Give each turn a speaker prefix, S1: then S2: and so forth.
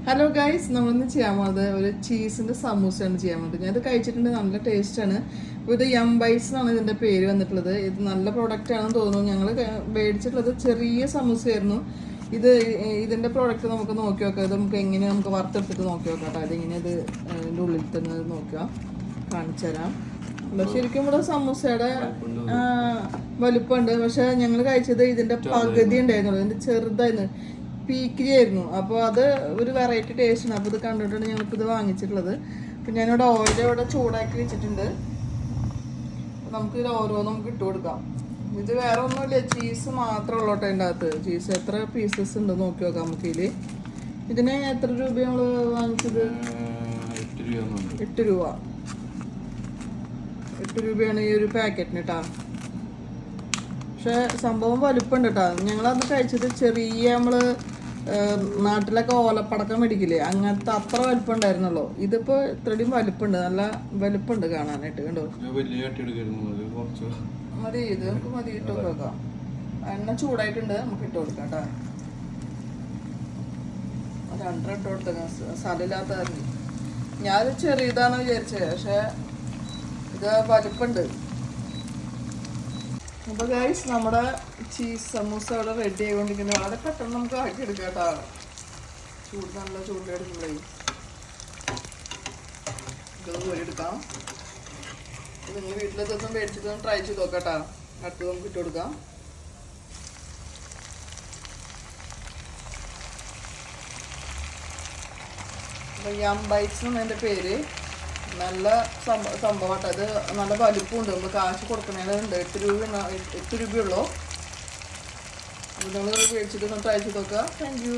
S1: Hello guys, നമ്മളിന്ന് ചെയ്യാൻ പോകുന്നത് ഒരു ചീസിൻ്റെ സമൂസയാണ് ചെയ്യാൻ പോകുന്നത്. ഞാനത് കഴിച്ചിട്ടുണ്ട്, നല്ല ടേസ്റ്റാണ്. ഇത് യം ബൈറ്റ്സ് എന്നാണ് ഇതിൻ്റെ പേര് വന്നിട്ടുള്ളത്. ഇത് നല്ല പ്രോഡക്റ്റ് ആണെന്ന് തോന്നുന്നു. ഞങ്ങൾ മേടിച്ചിട്ടുള്ളത് ചെറിയ സമൂസയായിരുന്നു. ഇതിൻ്റെ പ്രോഡക്റ്റ് നമുക്ക് നോക്കി നോക്കാം. ഇത് നമുക്ക് വറുത്തെടുത്തിട്ട് നോക്കി നോക്കാം കേട്ടോ. അതിങ്ങനെ ഇതിൻ്റെ ഉള്ളിൽ തന്നെ നോക്കാം, കാണിച്ചു തരാം. ശരിക്കും ഇവിടെ സമൂസയുടെ വലുപ്പമുണ്ട്. പക്ഷെ ഞങ്ങൾ കഴിച്ചത് ഇതിൻ്റെ പകുതി ഉണ്ടായിരുന്നുള്ളൂ. ഇതിൻ്റെ ചെറുതായിരുന്നു, പീക്കിരിയായിരുന്നു. അപ്പോൾ അത് ഒരു വെറൈറ്റി ടേസ്റ്റാണ്. അപ്പോൾ ഇത് കണ്ടിട്ടാണ് ഞങ്ങളിപ്പോൾ ഇത് വാങ്ങിച്ചിട്ടുള്ളത്. പിന്നെ ഞാനിവിടെ ഓയിൽ ഇവിടെ ചൂടാക്കി വെച്ചിട്ടുണ്ട്. നമുക്ക് ഇത് ഓരോന്നും ഇട്ട് കൊടുക്കാം. ഇത് വേറെ ഒന്നുമില്ല, ചീസ് മാത്രമേ ഉള്ളൂ കേട്ടോ അതിൻ്റെ അകത്ത്. ചീസ് എത്ര പീസസ് ഉണ്ട് നോക്കി നോക്കാം നമുക്ക്. ഇതിന് എത്ര രൂപ നമ്മൾ വാങ്ങിച്ചത്? 8 രൂപ. 8 രൂപയാണ് ഈ ഒരു പാക്കറ്റിന് കേട്ടോ. പക്ഷെ സംഭവം വലുപ്പമുണ്ട് കേട്ടോ. ഞങ്ങളത് കഴിച്ചത് ചെറിയ നാട്ടിലൊക്കെ ഓലപ്പടക്കം മേടിക്കില്ലേ, അങ്ങനത്തെ അത്ര വലുപ്പം ഉണ്ടായിരുന്നുള്ളൂ. ഇതിപ്പോൾ ഇത്രയും വലുപ്പമുണ്ട്, നല്ല വലുപ്പമുണ്ട് കാണാനായിട്ട്. കണ്ടോ? മതി, ഇത് നമുക്ക് മതി, ഇട്ട് വെക്കാം. എണ്ണ ചൂടായിട്ടുണ്ട്, നമുക്ക് ഇട്ട് കൊടുക്കാം കേട്ടോ. 2 ഇട്ട് കൊടുത്തേക്കാം, സ്ഥലമില്ലാത്ത. ഞാനത് ചെറിയതാണ് വിചാരിച്ചത്, പക്ഷെ ഇത് വലുപ്പമുണ്ട്. അപ്പോൾ ഗൈസ്, നമ്മുടെ ചീസ് സമൂസ അവിടെ റെഡി ആയിക്കൊണ്ടിരിക്കുന്നത്. വളരെ പെട്ടെന്ന് നമുക്ക് ആക്കിയെടുക്കാം കേട്ടോ. നല്ല ചൂടിലെടുക്കുമ്പോഴേ ഇത് കോരിയെടുക്കാം. നിങ്ങൾ വീട്ടിലെ ദിവസം മേടിച്ചിട്ട് ട്രൈ ചെയ്ത് നോക്കാം കേട്ടോ. അടുത്ത് നമുക്ക് ഇട്ട് കൊടുക്കാം. യം ബൈറ്റ്സ് എന്നാണ് എൻ്റെ പേര്. നല്ല സംഭവമാട്ടോ. അത് നല്ല വലുപ്പമുണ്ട്. നമ്മൾ കാശ് കൊടുക്കണേലുണ്ട്. 8 രൂപയുള്ളൂ. അപ്പോൾ നിങ്ങൾ മേടിച്ചിട്ട് ട്രൈ ചെയ്ത് നോക്കുക. Thank you.